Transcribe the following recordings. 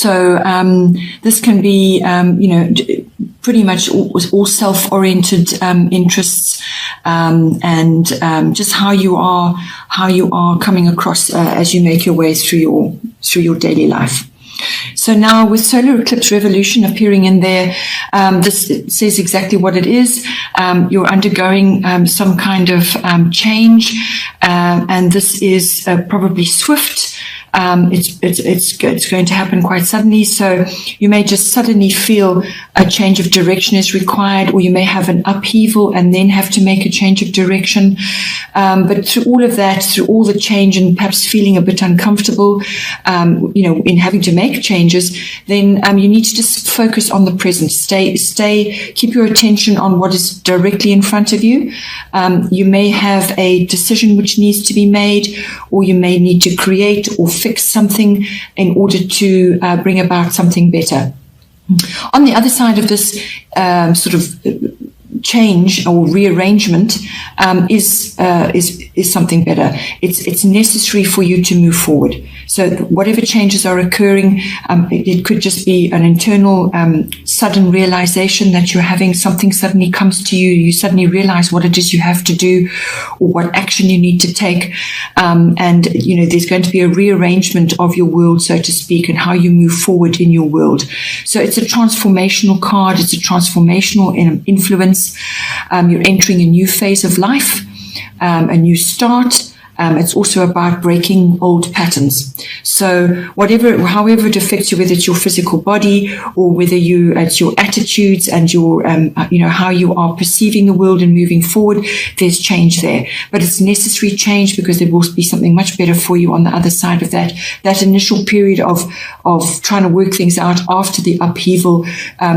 So this can be, pretty much all self-oriented interests, and just how you are coming across as you make your way through your daily life. So now with solar eclipse revolution appearing in there, this says exactly what it is. You're undergoing some kind of change, and this is probably swift. It's going to happen quite suddenly. So you may just suddenly feel a change of direction is required, or you may have an upheaval and then have to make a change of direction. But through all of that, through all the change and perhaps feeling a bit uncomfortable, in having to make changes, then you need to just focus on the present. Keep your attention on what is directly in front of you. You may have a decision which needs to be made, or you may need to create or fix something in order to bring about something better. On the other side of this sort of change or rearrangement is something better. It's necessary for you to move forward. So whatever changes are occurring, it could just be an internal sudden realization that you're having. Something suddenly comes to you. You suddenly realize what it is you have to do or what action you need to take. And there's going to be a rearrangement of your world, so to speak, and how you move forward in your world. So it's a transformational card. It's a transformational influence. You're entering a new phase of life, a new start. It's also about breaking old patterns. So however it affects you, whether it's your physical body or whether it's your attitudes and your, how you are perceiving the world and moving forward, there's change there. But it's necessary change because there will be something much better for you on the other side of that. That initial period of trying to work things out after the upheaval,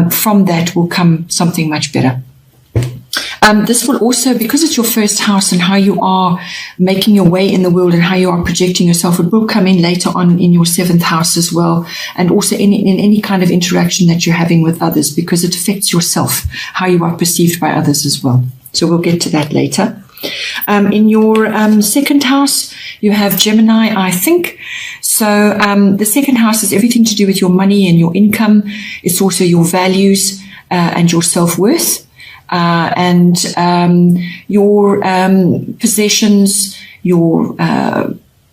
from that will come something much better. This will also, because it's your first house and how you are making your way in the world and how you are projecting yourself, it will come in later on in your seventh house as well, and also in any kind of interaction that you're having with others, because it affects yourself, how you are perceived by others as well. So we'll get to that later. In your second house, you have Gemini, I think. So the second house is everything to do with your money and your income. It's also your values and your self-worth. And your possessions, your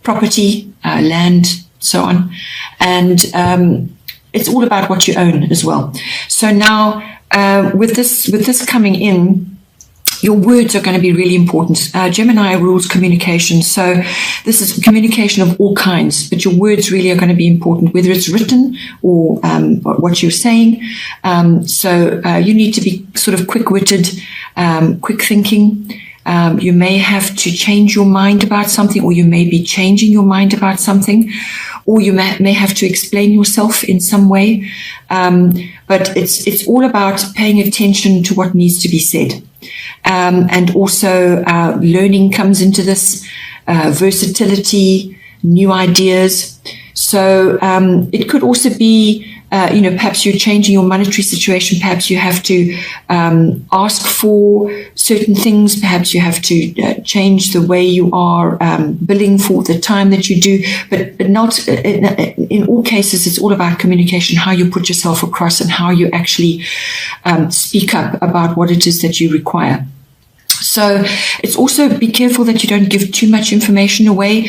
property, land, so on. And it's all about what you own as well. So now with this coming in, your words are going to be really important. Gemini rules communication. So this is communication of all kinds, but your words really are going to be important, whether it's written or what you're saying. So you need to be sort of quick-witted, quick thinking. You may have to change your mind about something, or you may be changing your mind about something, or you may have to explain yourself in some way. But it's all about paying attention to what needs to be said. And also learning comes into this, versatility, new ideas. So it could also be, perhaps you're changing your monetary situation. Perhaps you have to ask for certain things. Perhaps you have to change the way you are billing for the time that you do. But not in all cases, it's all about communication, how you put yourself across and how you actually speak up about what it is that you require. So it's also be careful that you don't give too much information away.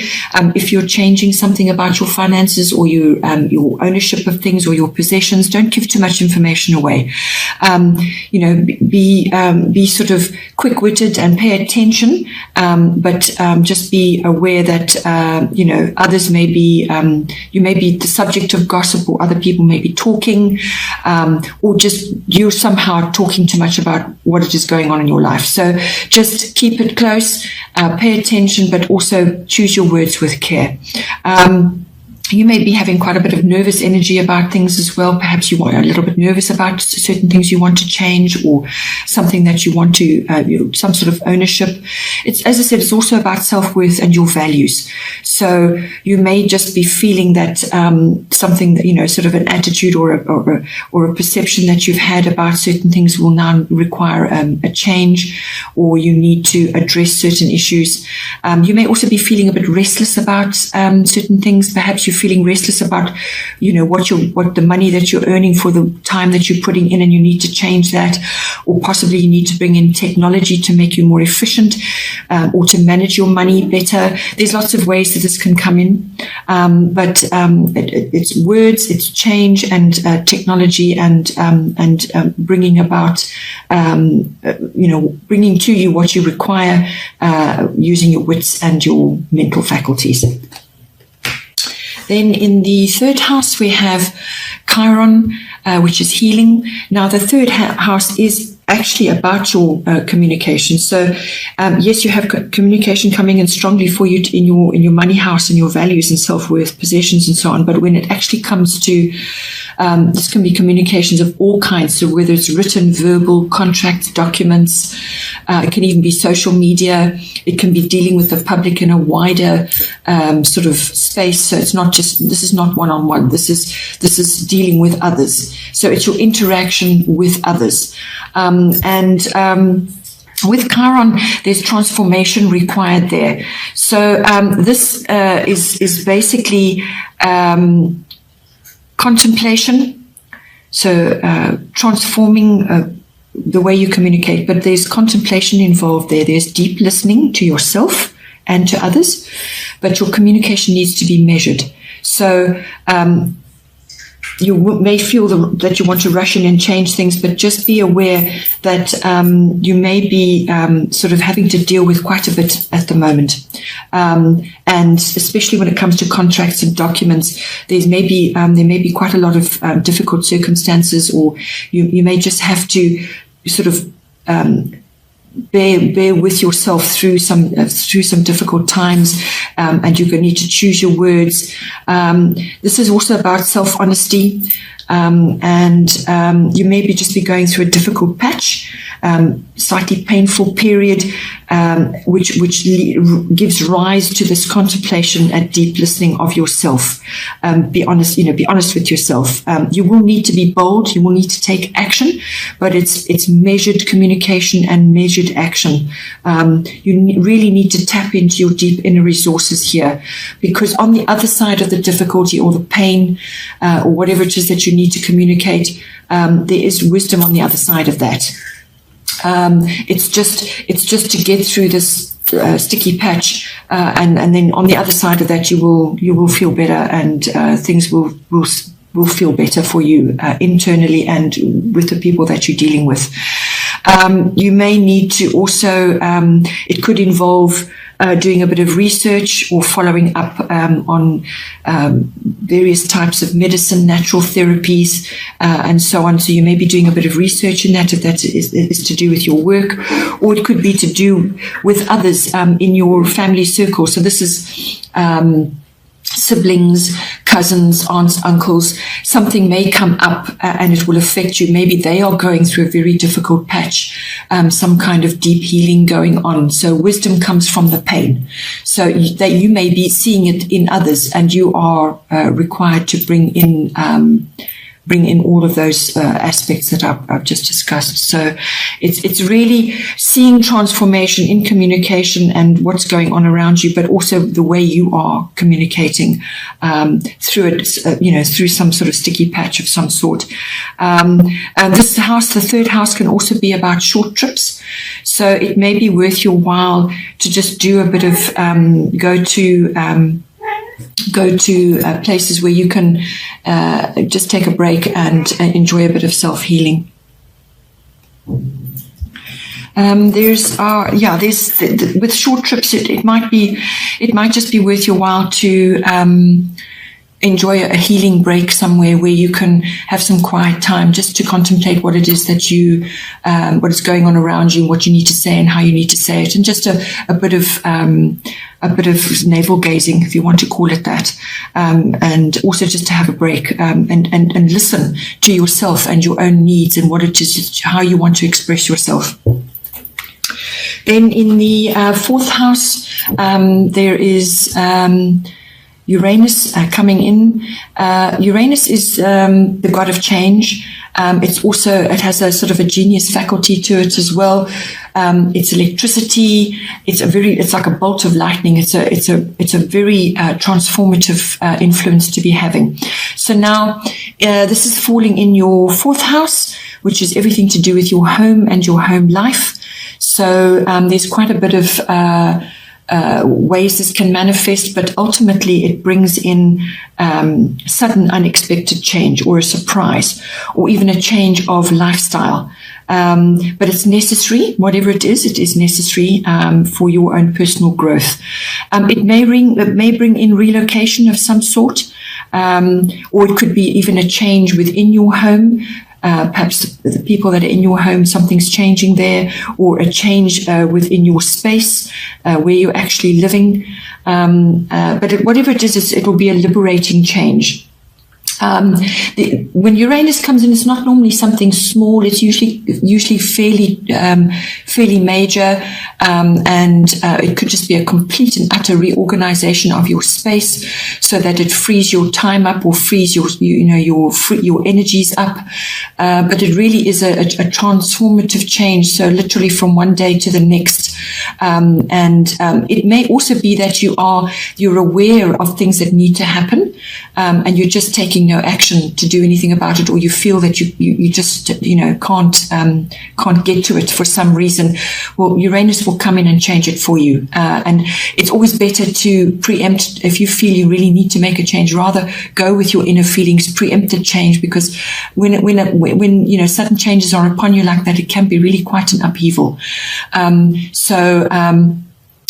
If you're changing something about your finances or your ownership of things or your possessions, don't give too much information away. Be sort of quick-witted and pay attention, but just be aware that others may be you may be the subject of gossip, or other people may be talking, or just you're somehow talking too much about what it is going on in your life. So just keep it close, pay attention, but also choose your words with care. You may be having quite a bit of nervous energy about things as well. Perhaps you are a little bit nervous about certain things you want to change, or something that you want to, some sort of ownership. It's, as I said, it's also about self-worth and your values. So you may just be feeling that something that, sort of an attitude or a perception that you've had about certain things will now require a change, or you need to address certain issues. You may also be feeling a bit restless about certain things. Perhaps you you're feeling restless about, what the money that you're earning for the time that you're putting in, and you need to change that, or possibly you need to bring in technology to make you more efficient, or to manage your money better. There's lots of ways that this can come in, but it's words, it's change, and technology, and bringing about, bringing to you what you require, using your wits and your mental faculties. Then in the third house, we have Chiron, which is healing. Now, the third house is actually about your communication. So, yes, you have communication coming in strongly for you in your money house and your values and self-worth, possessions and so on. But when it actually comes to this can be communications of all kinds, so whether it's written, verbal, contracts, documents, it can even be social media, it can be dealing with the public in a wider sort of space. So it's not just, this is not one-on-one, this is dealing with others. So it's your interaction with others. With Chiron, there's transformation required there. So this is basically contemplation, so transforming the way you communicate, but there's contemplation involved there. There's deep listening to yourself and to others, but your communication needs to be measured. So you may feel that you want to rush in and change things, but just be aware that you may be sort of having to deal with quite a bit at the moment. And especially when it comes to contracts and documents, there may be quite a lot of difficult circumstances, or you may just have to sort of bear with yourself through some difficult times, and you're going to need to choose your words. This is also about self-honesty, and you may just be going through a difficult patch, slightly painful period, which gives rise to this contemplation and deep listening of yourself. Be honest with yourself. You will need to be bold. You will need to take action, but it's measured communication and measured action. You really need to tap into your deep inner resources here, because on the other side of the difficulty or the pain, or whatever it is that you need to communicate, there is wisdom on the other side of that. It's just to get through this sticky patch, and then on the other side of that, you will feel better, and things will feel better for you internally and with the people that you're dealing with. You may need to also, it could involve doing a bit of research or following up on various types of medicine, natural therapies, and so on. So you may be doing a bit of research in that, if that is to do with your work, or it could be to do with others in your family circle. So this is siblings, cousins, aunts, uncles. Something may come up and it will affect you. Maybe they are going through a very difficult patch, some kind of deep healing going on. So wisdom comes from the pain. So that you may be seeing it in others, and you are required to bring in all of those aspects that I've just discussed. So it's really seeing transformation in communication and what's going on around you, but also the way you are communicating through it, through some sort of sticky patch of some sort. And this house, the third house, can also be about short trips. So it may be worth your while to just do a bit of go to places where you can just take a break and enjoy a bit of self-healing. With short trips, it might just be worth your while to enjoy a healing break somewhere where you can have some quiet time just to contemplate what it is that what is going on around you, what you need to say and how you need to say it, and just a bit of navel gazing, if you want to call it that, and also just to have a break and listen to yourself and your own needs and what it is, how you want to express yourself. Then in the fourth house, there is Uranus coming in. Uranus is the god of change. It has a sort of a genius faculty to it as well. It's electricity. It's like a bolt of lightning. It's a very transformative influence to be having. So now this is falling in your 4th house, which is everything to do with your home and your home life. So there's quite a bit of ways this can manifest, but ultimately it brings in sudden unexpected change or a surprise or even a change of lifestyle. But it's necessary, whatever it is necessary for your own personal growth. It may bring in relocation of some sort, or it could be even a change within your home. Perhaps the people that are in your home, something's changing there, or a change within your space where you're actually living. But whatever it is, it will be a liberating change. When Uranus comes in, it's not normally something small. It's usually fairly major, and it could just be a complete and utter reorganization of your space, so that it frees your time up or frees your energies up. But it really is a transformative change. So literally from one day to the next, and it may also be that you're aware of things that need to happen, and you're just taking no action to do anything about it, or you feel that you just can't get to it for some reason. Well, Uranus will come in and change it for you, and it's always better to preempt. If you feel you really need to make a change, rather go with your inner feelings, preempt the change, because when sudden changes are upon you like that, it can be really quite an upheaval.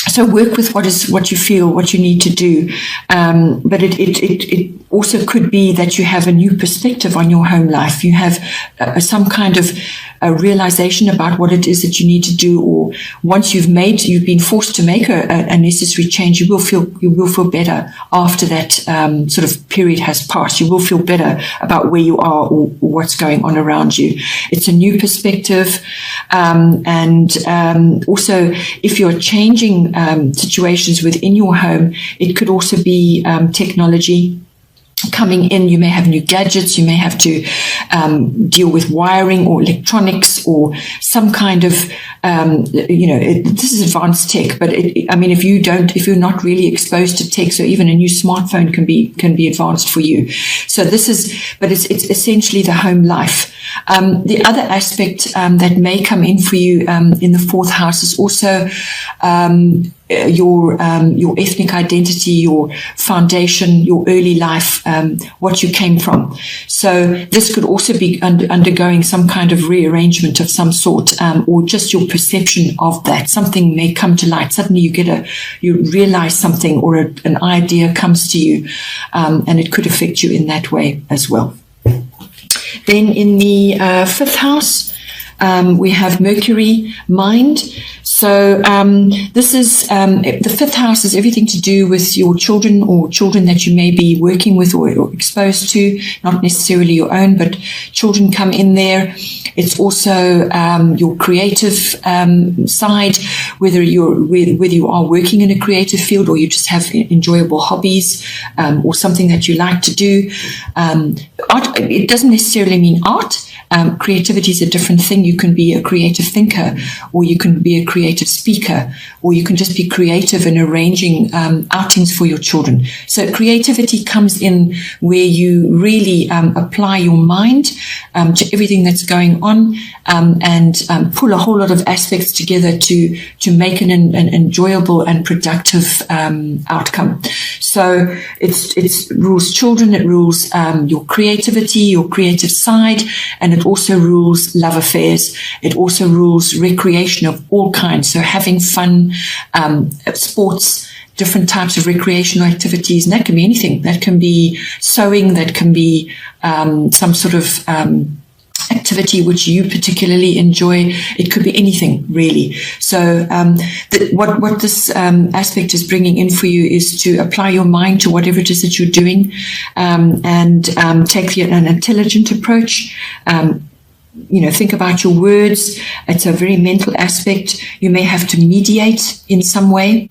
So work with what you feel, what you need to do. But it also could be that you have a new perspective on your home life. You have some kind of a realization about what it is that you need to do, or once you've been forced to make a necessary change, you will feel better after that sort of period has passed. You will feel better about where you are or what's going on around you. It's a new perspective, and also if you're changing situations within your home, it could also be technology coming in. You may have new gadgets, you may have to deal with wiring or electronics or some kind of this is advanced tech, but if you're not really exposed to tech, so even a new smartphone can be advanced for you. So it's essentially the home life. The other aspect that may come in for you in the 4th house is also your ethnic identity, your foundation, your early life, what you came from. So this could also be undergoing some kind of rearrangement of some sort, or just your perception of that. Something may come to light. Suddenly you realize something, or an idea comes to you, and it could affect you in that way as well. Then in the 5th house, we have Mercury, mind. So this is the 5th house is everything to do with your children or children that you may be working with or exposed to, not necessarily your own, but children come in there. It's also your creative side, whether you are working in a creative field or you just have enjoyable hobbies or something that you like to do. Art, it doesn't necessarily mean art. Creativity is a different thing. You can be a creative thinker, or you can be a creative speaker, or you can just be creative in arranging outings for your children. So creativity comes in where you really apply your mind to everything that's going on, and pull a whole lot of aspects together to make an enjoyable and productive outcome. So it rules children, it rules your creativity, your creative side, and it also rules love affairs. It also rules recreation of all kinds. So having fun, sports, different types of recreational activities, and that can be anything. That can be sewing, that can be some sort of activity which you particularly enjoy. It could be anything, really. So what this aspect is bringing in for you is to apply your mind to whatever it is that you're doing, and take an intelligent approach. Think about your words. It's a very mental aspect. You may have to mediate in some way.